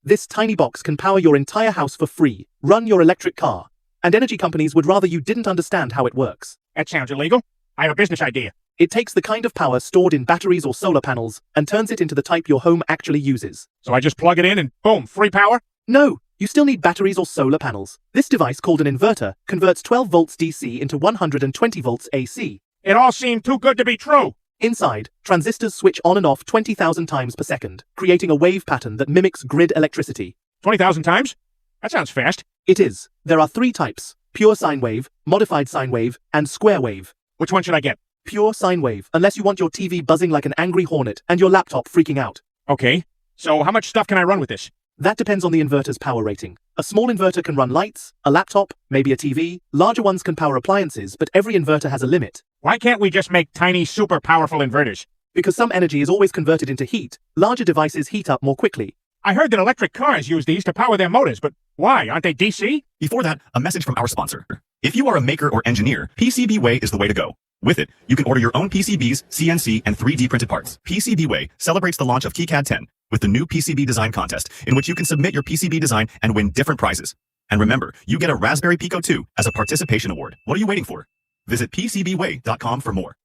This tiny box can power your entire house for free, run your electric car, and energy companies would rather you didn't understand how it works. That sounds illegal. I have a business idea. It takes the kind of power stored in batteries or solar panels and turns it into the type your home actually uses. So I just plug it in and boom, free power? No, you still need batteries or solar panels. This device, called an inverter, converts 12 volts DC into 120 volts AC. It all seemed too good to be true. Inside, transistors switch on and off 20,000 times per second, creating a wave pattern that mimics grid electricity. 20,000 times? That sounds fast. It is. There are 3 types: pure sine wave, modified sine wave, and square wave. Which one should I get? Pure sine wave, unless you want your TV buzzing like an angry hornet and your laptop freaking out. Okay, so how much stuff can I run with this? That depends on the inverter's power rating. A small inverter can run lights, a laptop, maybe a TV. Larger ones can power appliances, but every inverter has a limit. Why can't we just make tiny, super powerful inverters? Because some energy is always converted into heat, larger devices heat up more quickly. I heard that electric cars use these to power their motors, but why? Aren't they DC? Before that, a message from our sponsor. If you are a maker or engineer, PCBWay is the way to go. With it, you can order your own PCBs, CNC, and 3D printed parts. PCBWay celebrates the launch of KiCad 10 with the new PCB design contest, in which you can submit your PCB design and win different prizes. And remember, you get a Raspberry Pico 2 as a participation award. What are you waiting for? Visit PCBWay.com for more.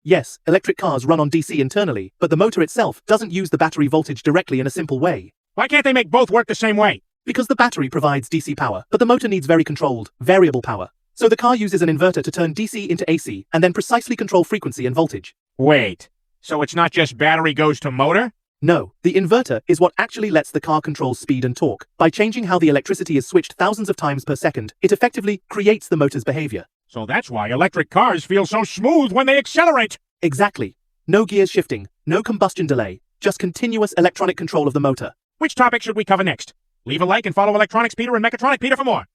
Yes, electric cars run on DC internally, but the motor itself doesn't use the battery voltage directly in a simple way. Why can't they make both work the same way? Because the battery provides DC power, but the motor needs very controlled, variable power. So the car uses an inverter to turn DC into AC and then precisely control frequency and voltage. Wait, so it's not just battery goes to motor? No, the inverter is what actually lets the car control speed and torque. By changing how the electricity is switched thousands of times per second, it effectively creates the motor's behavior. So that's why electric cars feel so smooth when they accelerate. Exactly. No gears shifting, no combustion delay, just continuous electronic control of the motor. Which topic should we cover next? Leave a like and follow Electronics Peter and Mechatronic Peter for more.